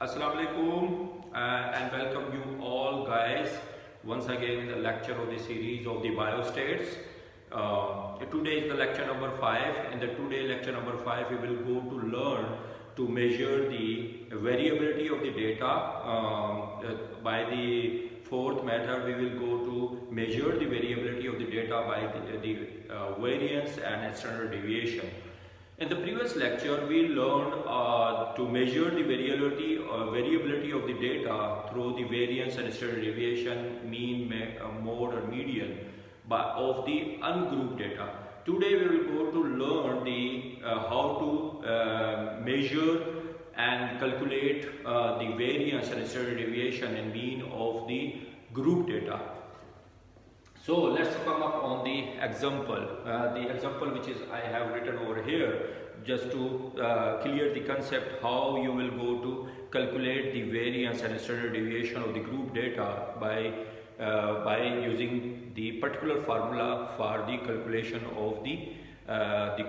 Assalamu alaikum and welcome you all guys once again in the lecture of the series of the biostates. Today is the lecture number 5. In the today lecture number 5 we will go to learn to measure the variability of the data. By the fourth method we will go to measure the variability of the data by the variance and standard deviation. In the previous lecture, we learned to measure the variability of the data through the variance and standard deviation, mean, mode or median of the ungrouped data. Today we will go to learn how to measure and calculate the variance and standard deviation and mean of the group data. So let's come up on the example which is I have written over here just to clear the concept how you will go to calculate the variance and standard deviation of the group data by using the particular formula for the calculation of the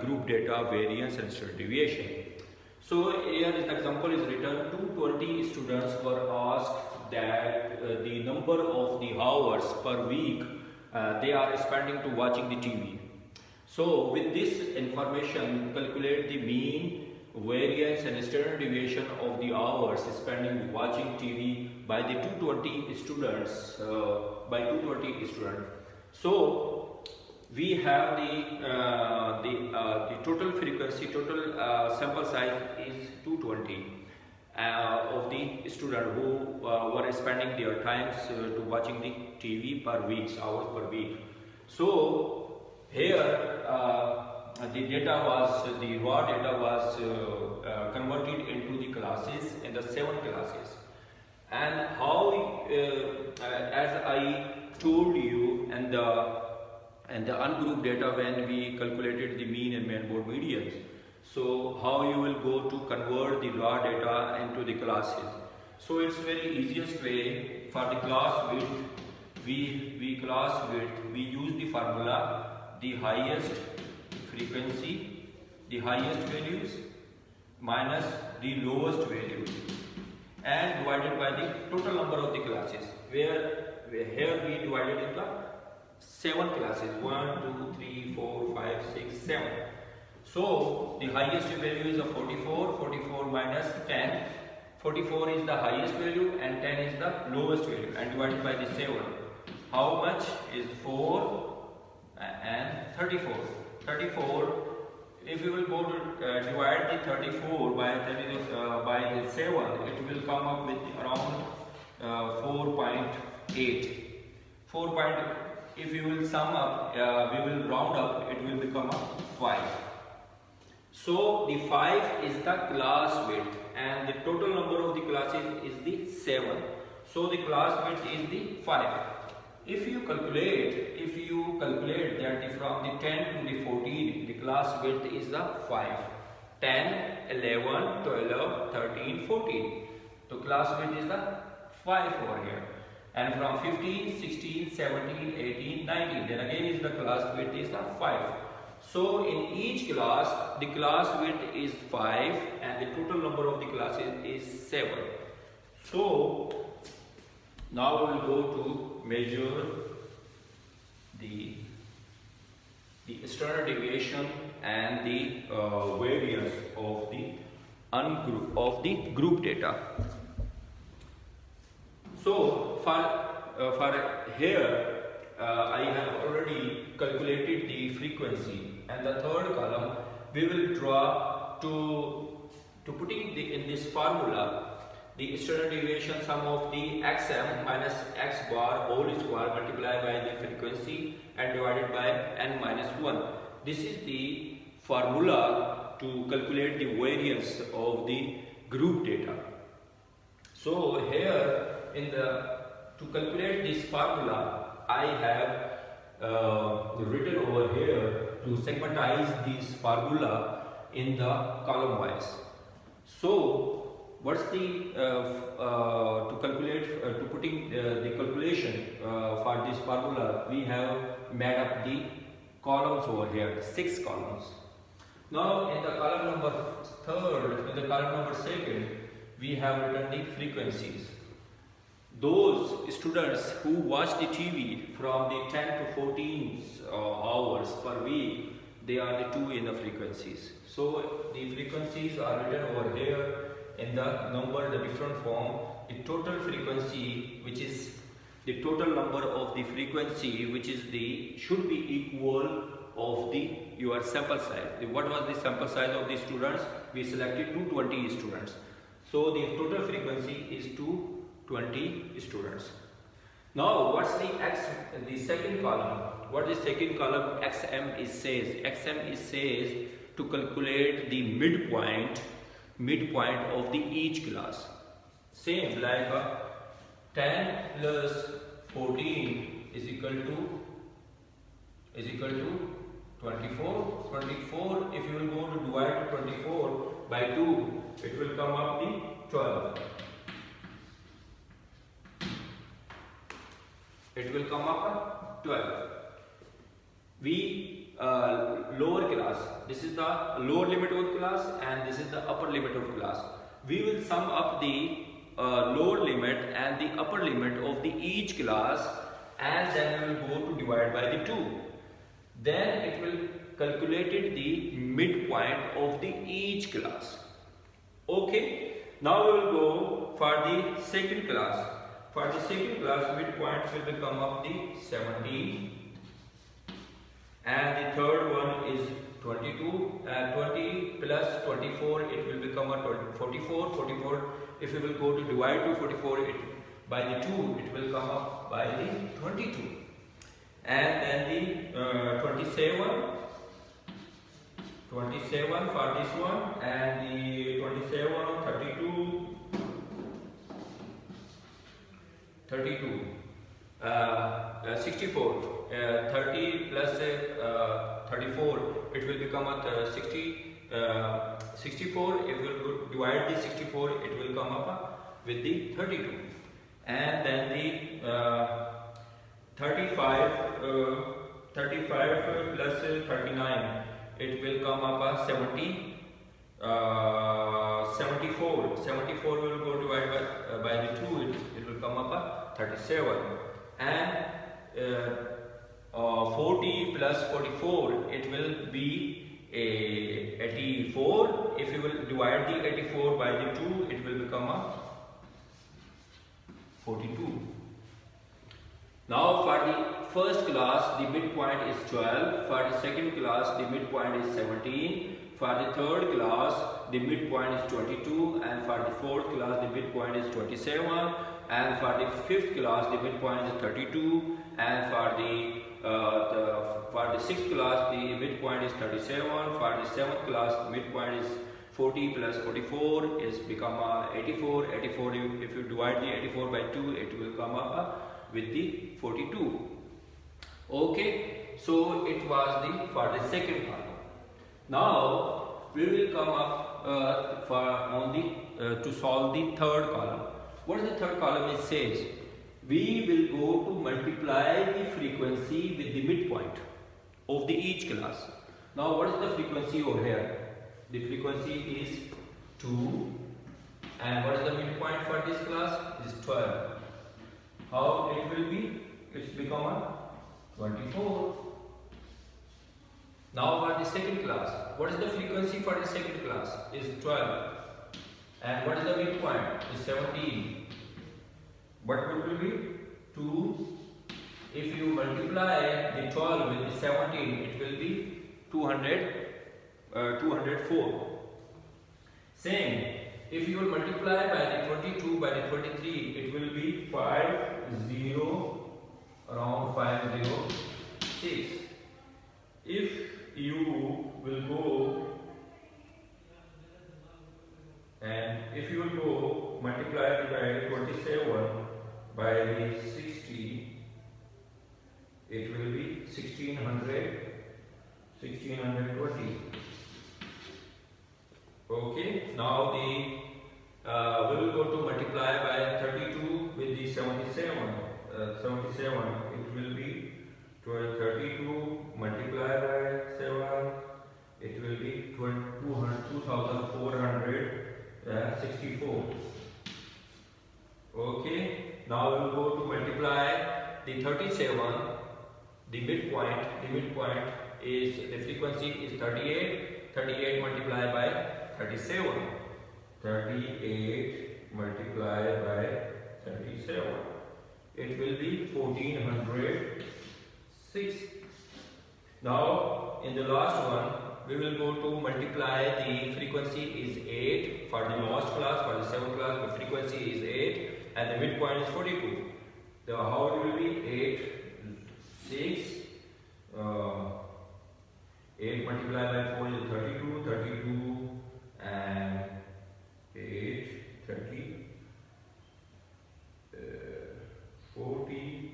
group data variance and standard deviation. So here this example is written. 220 students were asked that the number of the hours per week they are spending to watching the TV. So with this information, calculate the mean, variance and standard deviation of the hours spending watching TV by the 220 students. So we have the total frequency, total sample size is 220. Of the student who were spending their times to watching the TV per week, hours per week. So here the raw data was converted into the classes in the 7 classes, and how as I told you and the ungrouped data when we calculated the mean and mode medians. So how you will go to convert the raw data into the classes. So it's very easiest way for the class width. We use the formula the highest frequency, the highest values minus the lowest value and divided by the total number of the classes, where here we divided into 7 classes, 1, 2, 3, 4, 5, 6, 7. So the highest value is 44, 44 minus 10, 44 is the highest value and 10 is the lowest value, and divided by the 7. How much is 4 and 34? 34, if you will go to divide the 34 by the 7, it will come up with around 4.8. If you will sum up, we will round up, it will become 5. So the 5 is the class width and the total number of the classes is the 7. So the class width is the 5. If you calculate that from the 10 to the 14, the class width is the 5. 10, 11, 12, 13, 14. So class width is the 5 over here. And from 15, 16, 17, 18, 19, then again is the class width is the 5. So in each class, the class width is 5 and the total number of the classes is 7. So now we will go to measure the standard deviation and the variance of the group data. So for here I have already calculated the frequency, and the third column we will draw to putting in this formula the standard deviation sum of the xm minus x bar whole square multiplied by the frequency and divided by n minus 1. This is the formula to calculate the variance of the group data. So here to calculate this formula, I have written over here to segmentize this formula in the column wise. So what's the to putting the calculation for this formula, we have made up the columns over here, 6 columns. Now in the column number 2, we have written the frequencies. Those students who watch the TV from the 10 to 14 hours per week, they are the 2 in the frequencies. So the frequencies are written over here in the number, the different form. The total frequency, which is the total number of the frequency, which is the should be equal of the your sample size. What was the sample size of the students? We selected 220 students. So the total frequency is 220 students. Now what's the second column? What the second column XM is says? XM is says to calculate the midpoint of the each class. Same like 10 plus 14 is equal to 24. 24, if you will go to divide 24 by 2, it will come up the 12. It will come up 12. We lower class, this is the lower limit of class and this is the upper limit of class. We will sum up the lower limit and the upper limit of the each class, and then we will go to divide by the 2. Then it will calculate the midpoint of the each class. Okay, now we will go for the second class. For the second class, midpoint will become up the 17, and the third one is 22, and 20 plus 24, it will become a 44. 44, if we will go to divide to 44 by the 2, it will come up by the 22. And then the 27 for this one, and the 27, 32, 64, 30 plus 34, it will become a 64. If we will divide the 64, it will come up with the 32. And then the 35 plus 39, it will come up 70. 74. 74 will go divided by the 2, it will come up 37. And 40 plus 44, it will be 84. If you will divide the 84 by the 2, it will become a 42. Now for the first class, the midpoint is 12. For the second class, the midpoint is 17. For the third class, the midpoint is 22. And for the fourth class, the midpoint is 27. And for the fifth class, the midpoint is 32. And for the sixth class, the midpoint is 37. For the seventh class, the midpoint is 40 plus 44 is become 84. 84, if you divide the 84 by 2, it will come up with the 42. Okay, so it was for the second column. Now we will come up to solve the third column. What is the third column? It says we will go to multiply the frequency with the midpoint of the each class. Now what is the frequency over here? The frequency is 2, and what is the midpoint for this class? Is 12. How it will be? It's become a 24. Now for the second class, what is the frequency for the second class? Is 12. And what is the midpoint? Is 17. What will be? 2. If you multiply the 12 with the 17, it will be 204. Same. If you will multiply by the 22 by the 23, it will be 506. If you will go multiply by 27 by the 60, it will be 1620. Okay, now we will go to multiply by 32 with the 77. 77, it will be 32 multiplied by 7, it will be 2400. 64. Okay, now we will go to multiply the 37. The midpoint is, the frequency is 38. 38 multiplied by 37. 38 multiplied by 37. It will be 1406. Now in the last one we will go to multiply. The frequency is 8 for the lowest class. For the 7th class the frequency is 8 and the midpoint is 42. So how it will be? 8 multiplied by 4 is 32. 32 and 8 30 40.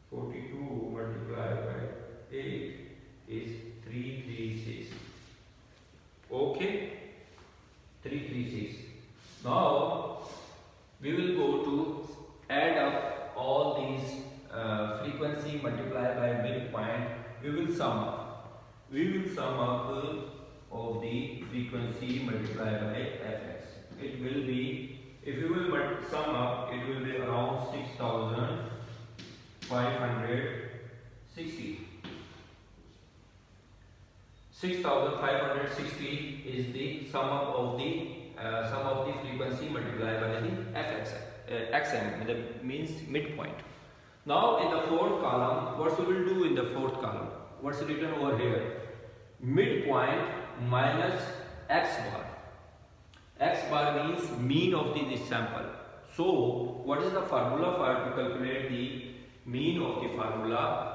42 multiplied by 8 is 336. Okay, 336. Now we will go to add up all these frequency multiplied by midpoint. We will sum up. Of the frequency multiplied by fx. It will be, if you will sum up, it will be around 6560. 6560 is the sum up of the frequency multiplied by the fx, xm, that means midpoint. Now in the fourth column, what we will do in the fourth column? What's written over here? Midpoint minus x bar. X bar means mean of the sample. So what is the formula for to calculate the mean of the formula?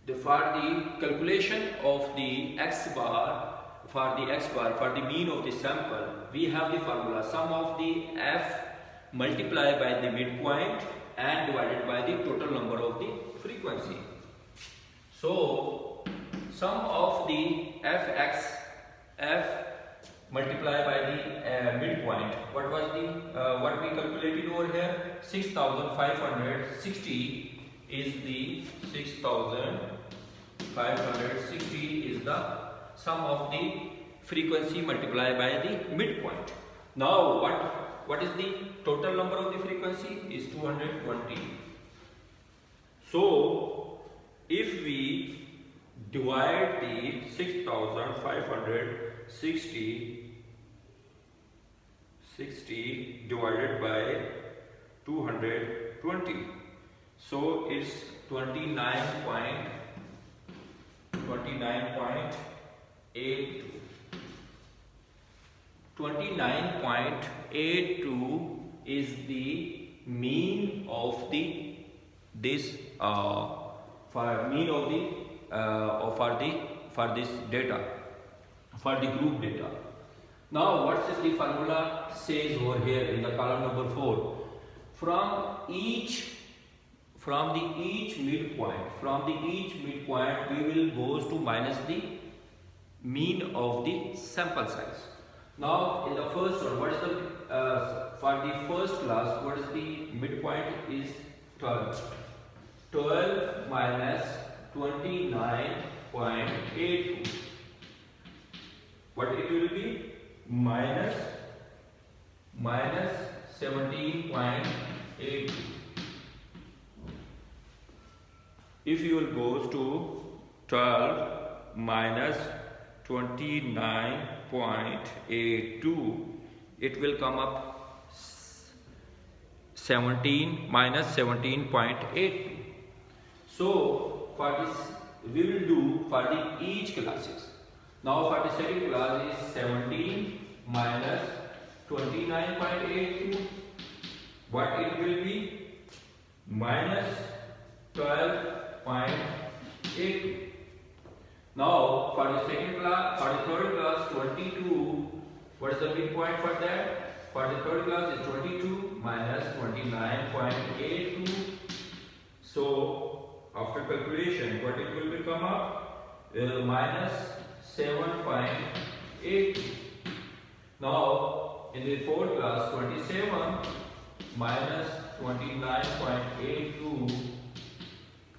For the calculation of the x bar, for the mean of the sample, we have the formula sum of the f multiplied by the midpoint and divided by the total number of the frequency. So sum of the f multiplied by the midpoint. What was the what we calculated over here? 6560 is the 6560 is the sum of the frequency multiplied by the midpoint. Now what is the total number of the frequency? Is 220. So if we divide the 6560 divided by 220, so it's 29.82. 29.82 is the mean of the this for mean of the for this data, for the group data. Now what is the formula says over here in the column number 4? From each midpoint we will go to minus the mean of the sample size. Now in the first one, what is the for the first class, what is the midpoint is 12. 12 minus 29.82. What it will be? Minus 17.82. If you will go to 12 minus 29.82, it will come up 17 minus 17.82. So for this we will do for the each classes. Now for the second class is 17 minus 29.82. What it will be? Minus 12.82. Now for the second class, for the third class 22. What is the midpoint for that? For the third class is 22 minus 29.82. So after calculation, what it will become up? Minus 7.8. Now in the fourth class 27 minus 29.82.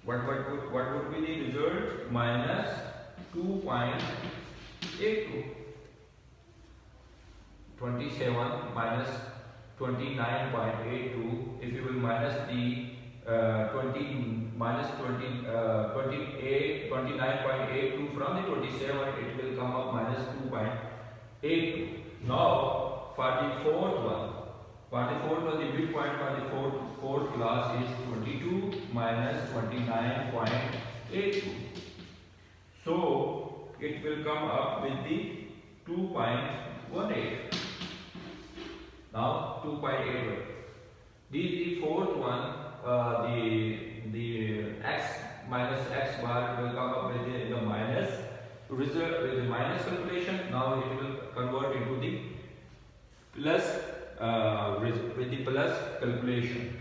What would be the result? Minus 2.82. 27 minus 29.82. If you will minus the 20 minus 20 29.82 from the 27, it will come up minus 2.82. Now for the fourth one, the midpoint for the fourth class is 22 minus 29.82. So it will come up with the 2.18. Now 2.81. The fourth one, the x minus x bar will come up with the minus result with the minus calculation. Now it will convert into the plus with the plus calculation.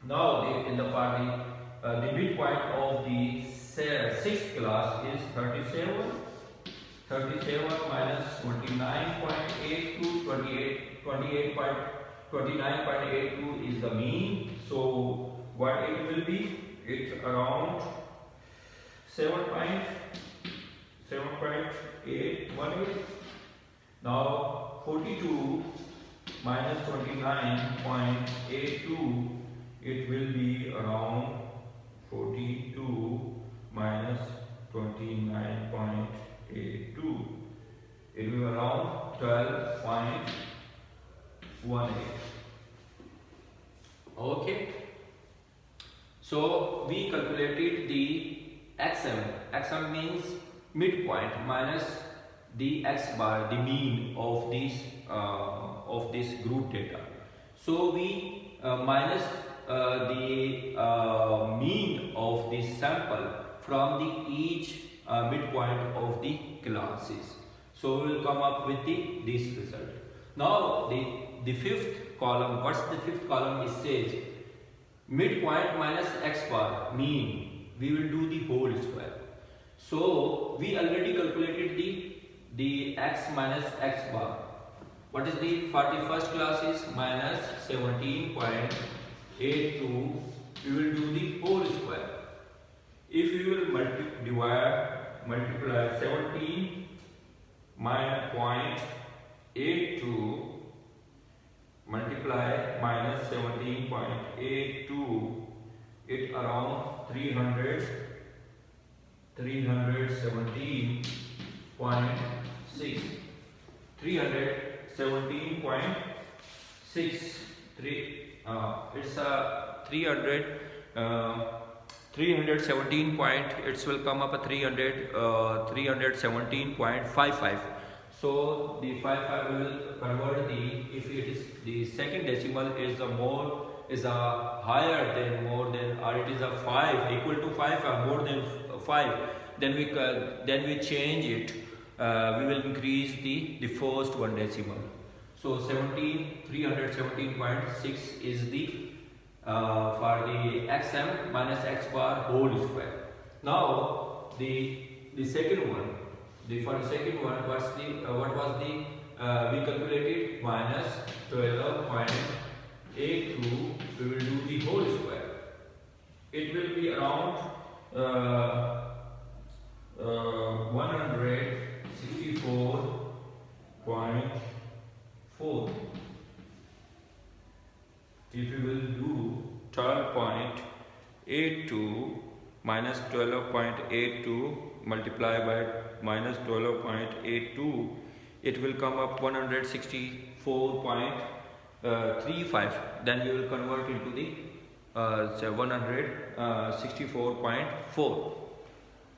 Now the midpoint of the sixth class is 37. 37 minus 29.82, 29.82 is the mean. So what it will be? It's around 7.818. Now 42 minus 29.82, it will be around 42 minus 29.82. It will be around 12.18. Okay. So we calculated the xm. Xm means midpoint minus the x bar, the mean of this group data. So we minus the mean of the sample from the each midpoint of the classes. So we will come up with this result. Now the fifth column, what's the fifth column? It says midpoint minus x bar mean. We will do the whole square. So we already calculated the x minus x bar. What is the for the first class is minus 17.82. We will do the whole square. If we will multiply 17.82 multiply minus 17.82, it around 317.6. It's a 317 point, it will come up a 317.55. So the 55 will convert if it is the second decimal is higher than more than, or it is a 5 equal to 5 or more than 5, then we change it. We will increase the first one decimal. So 317.6 is the for the xm minus x bar whole square. Now the second one, for the second one, what was the we calculated minus 12.82. We will do the whole square. It will be around 164.4. If you will do 12.82 minus 12.82 multiply by minus 12.82, it will come up 164.35. Then we will convert into the 164.4.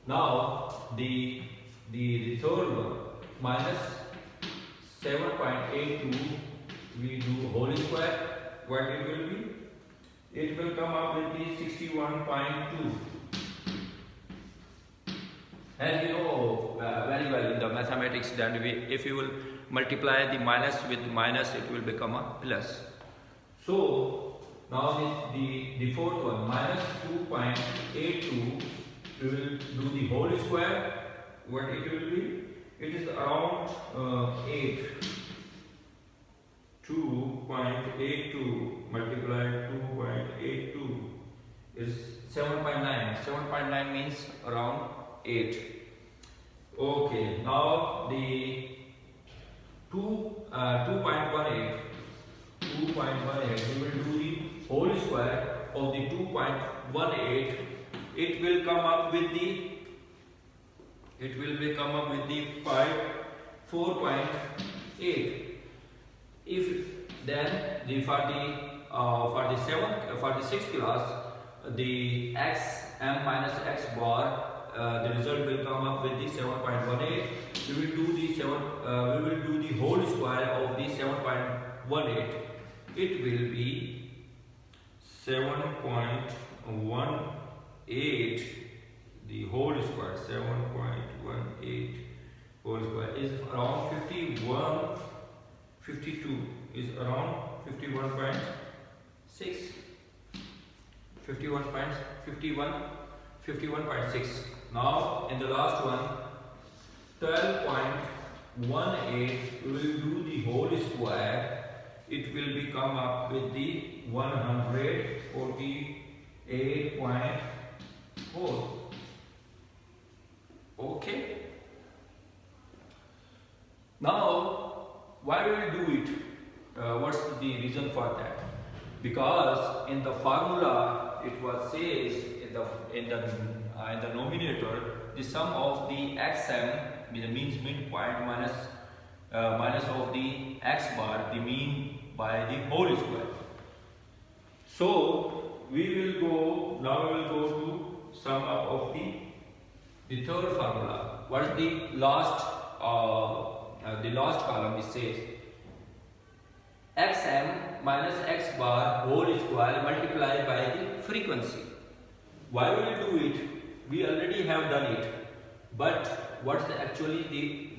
Now the third one minus 7.82, we do whole square. What it will be? It will come up with the 61.2. As you know very well in the mathematics, then if you will multiply the minus with minus, it will become a plus. So now the fourth one minus 2.82, we will do the whole square. What it will be? It is around 8. 2.82 multiplied 2.82 is 7.9. 7.9 means around 8. Okay, now the 2.18, we will do the whole square of the 2.18. It will come up with the 4.8. If then for the sixth class, the x m minus x bar, the result will come up with the 7.18. We will do the whole square of the 7.18. It will be 7.18. The whole square, 7.18 whole square is around 52 is around 51.6, 51.6. Now in the last one, 12.18, we will do the whole square. It will come up with the 148.4. Okay. Now, why we will do it? What's the reason for that? Because in the formula it was says in the numerator, the sum of the xm, the means midpoint, minus of the x bar, the mean by the whole square. So we will go to sum up of the third formula. What is the last column? It says xm minus x bar whole square multiplied by the frequency. Why will we do it? We already have done it. But what's actually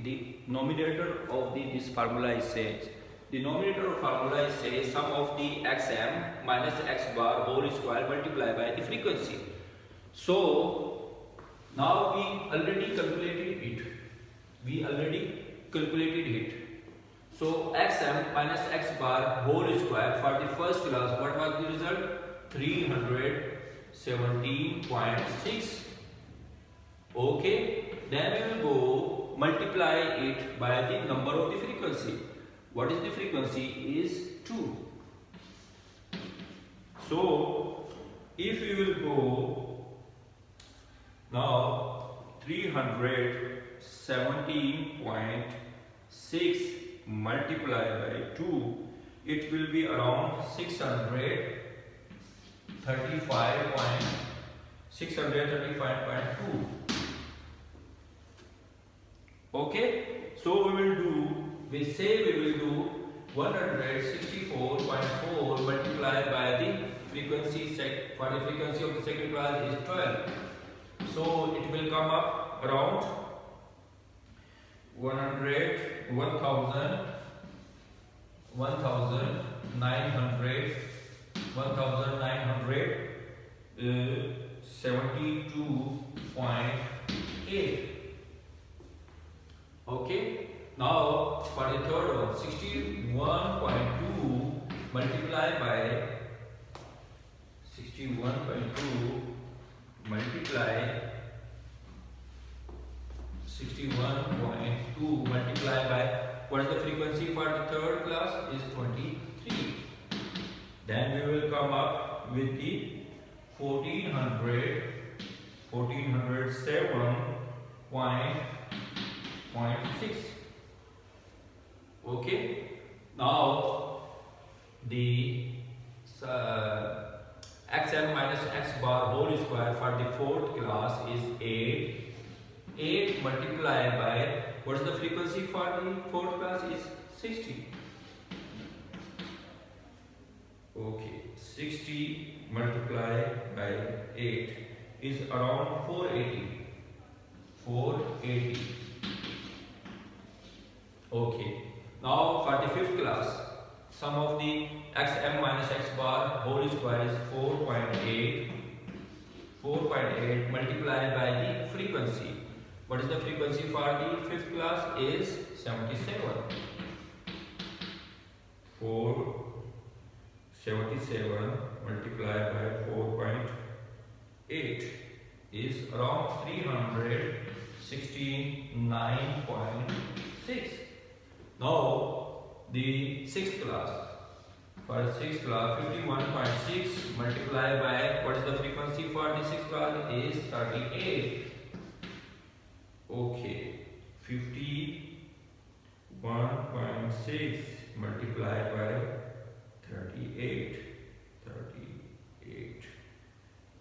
the numerator of this formula is says? The numerator of formula says sum of the xm minus x bar whole square multiplied by the frequency. So now we already calculated it. So xm minus x bar whole square for the first class, what was the result? 317.6. Okay, then we will go multiply it by the number of the frequency. What is the frequency? Is 2. So if we will go now 317.6 multiplied by 2, it will be around 635.2. Okay, so we will do 164.4 multiplied by the frequency for the frequency of the second class is 12. So it will come up around 1972.8. Okay, now for the third one, 61.2 multiplied by 61.2 multiplied by what is the frequency for the third class is 23. Then we will come up with the 1407.6. Okay, now the xm minus x bar whole square for the fourth class is 8. 8 multiplied by what is the frequency for the fourth class is 60. Okay, 60 multiplied by 8 is around 480. Okay, now for the fifth class, sum of the xm minus x bar whole square is 4.8. 4.8 multiplied by the frequency. What is the frequency for the fifth class is 77. 477 multiplied by 4.8 is around 317.6. 69.6. Now the sixth class. For sixth class, 51.6 multiplied by what is the frequency for the sixth class is 38. Okay, 51.6 multiplied by 38.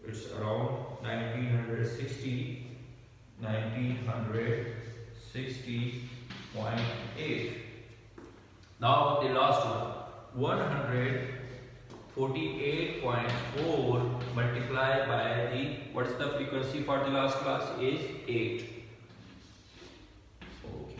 It's around 1960.8. Now the last one, 148.4 multiplied by the, what is the frequency for the last class is 8. Okay.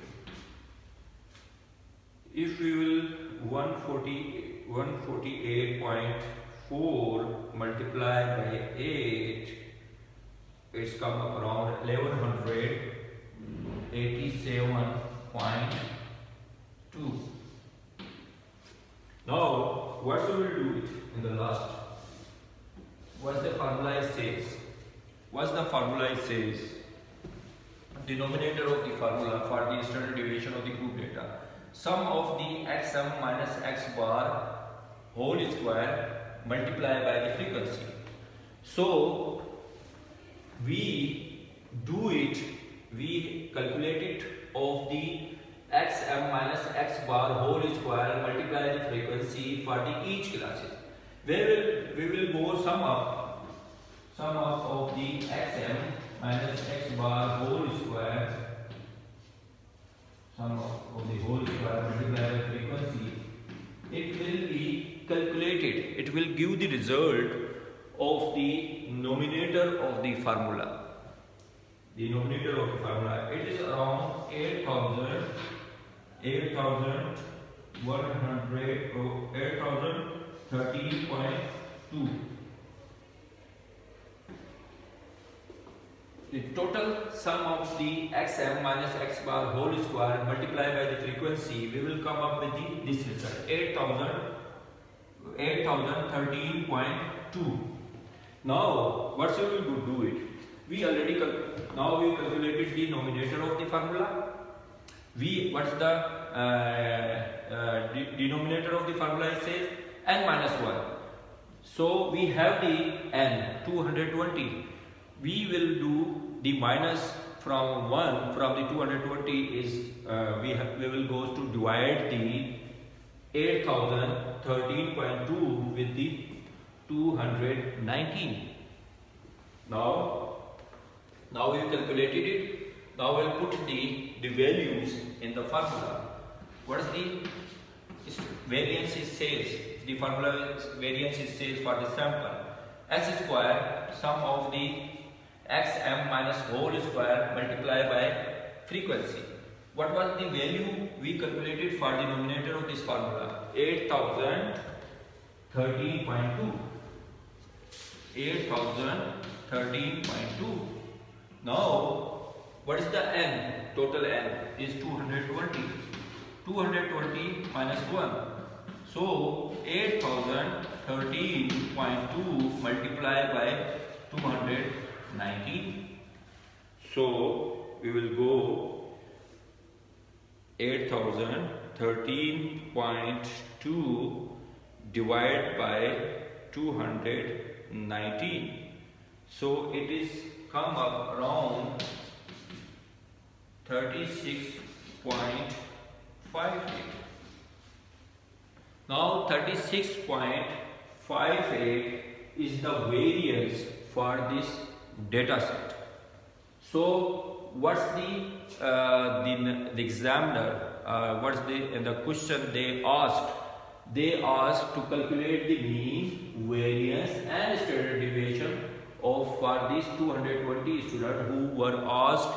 If we will 148.4 multiplied by 8, it's come up around 1187.2. Now, what should we do it in the last? What's the formula it says? What's the formula it says? Denominator of the formula for the standard deviation of the group data. Sum of the xm minus x bar whole square multiplied by the frequency. So, we do it, we calculate it of the xm minus x bar whole square multiply the frequency for the each classes. We will go sum up of the xm minus x bar whole square, sum of the whole square multiply by frequency. It will be calculated, it will give the result of the numerator of the formula. The numerator of the formula, it is around 8013.2. The total sum of the xm minus x bar whole square multiplied by the frequency, we will come up with this result, 8013.2. Now, what should we do it? We already now we calculated the numerator of the formula. What's the denominator of the formula? It says n minus 1. So we have the n 220. We will do the minus from 1 from the 220 is we will go to divide the 8013.2 with the 219. Now we calculated it. Now we'll put the values in the formula. What is the variance? It says the formula variance it says for the sample s square sum of the xm minus whole square multiplied by frequency. What was the value we calculated for the denominator of this formula? 8013.2. 8013.2. Now, what is the n? Total n is 220. 220 minus 1. So, 8013.2 multiplied by 219. So, we will go 8013.2 divided by 219. So it is come up around 36.58. Now 36.58 is the variance for this data set. So what's the examiner, what's the question they asked? They asked to calculate the mean, variance and standard deviation of for these 220 students who were asked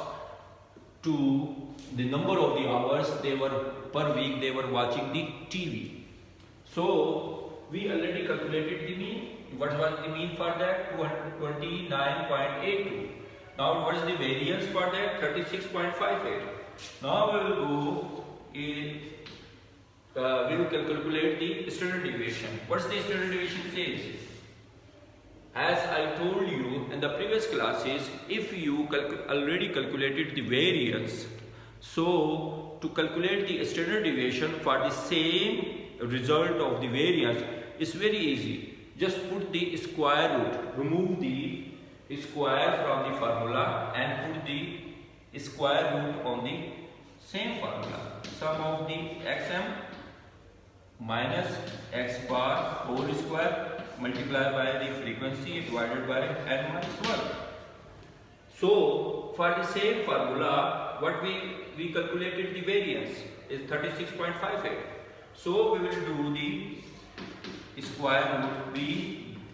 to the number of the hours they were per week they were watching the TV. So we already calculated the mean. What was the mean for that? 229.82. Now what is the variance for that? 36.58. Now we will go in. We will calculate the standard deviation. What's the standard deviation says? as I told you in the previous classes, if you already calculated the variance, so to calculate the standard deviation for the same result of the variance is very easy. Just put the square root, remove the square from the formula and put the square root on the same formula. Sum of the xm minus x bar whole square multiplied by the frequency divided by n minus 1. So for the same formula, what we calculated the variance is 36.58. So we will do the square root. We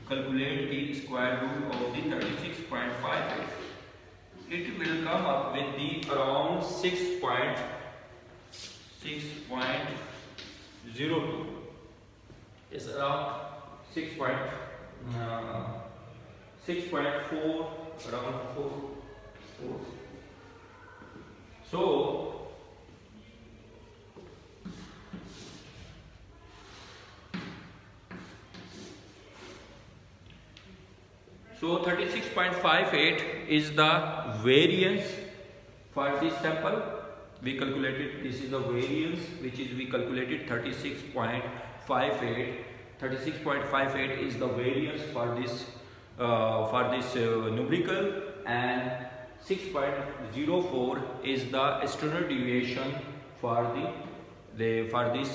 calculate the square root of the 36.58. It will come up with the around 6.02. It's around 6.4, around 4. So 36.58 is the variance for this sample. We calculated, this is the variance which is we calculated 36.58. 36.58 is the variance for this numerical, and 6.04 is the standard deviation for this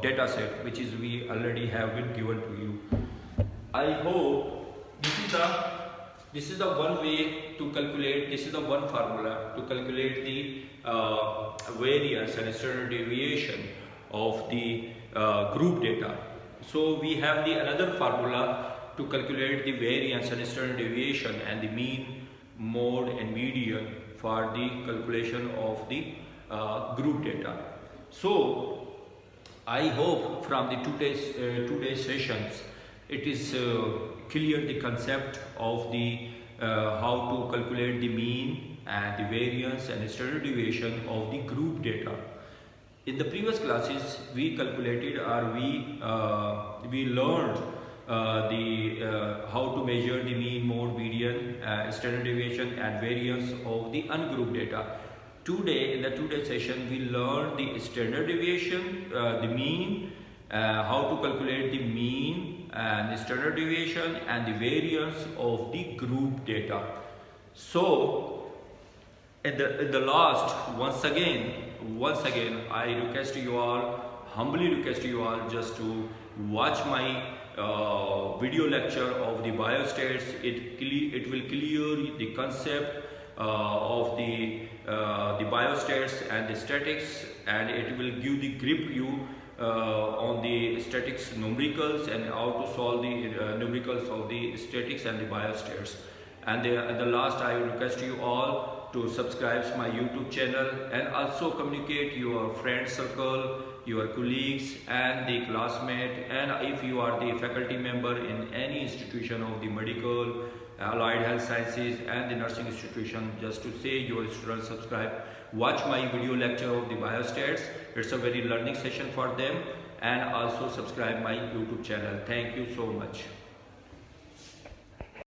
data set, which is we already have been given to you. I hope this is the one way to calculate. This is the one formula to calculate the variance and standard deviation of the group data. So we have the another formula to calculate the variance and standard deviation and the mean, mode and median for the calculation of the group data. So I hope from the today's sessions it is clear the concept of the how to calculate the mean and the variance and standard deviation of the group data. In the previous classes, we calculated or we learned how to measure the mean, mode, median, standard deviation and variance of the ungrouped data. Today, in the today's session, we learned the standard deviation, the mean, how to calculate the mean and the standard deviation and the variance of the group data. So, in the last, once again, I request you all, humbly request you all, just to watch my video lecture of the biostats. It will clear the concept of the biostats and the statics, and it will give the grip you on the statics numericals and how to solve the numericals of the statics and the biostats. And the last, I request you all to subscribe to my YouTube channel and also communicate your friend circle, your colleagues and the classmate, and if you are the faculty member in any institution of the medical, allied health sciences and the nursing institution, just to say your students subscribe, watch my video lecture of the biostats. It's a very learning session for them, and also subscribe my YouTube channel. Thank you so much.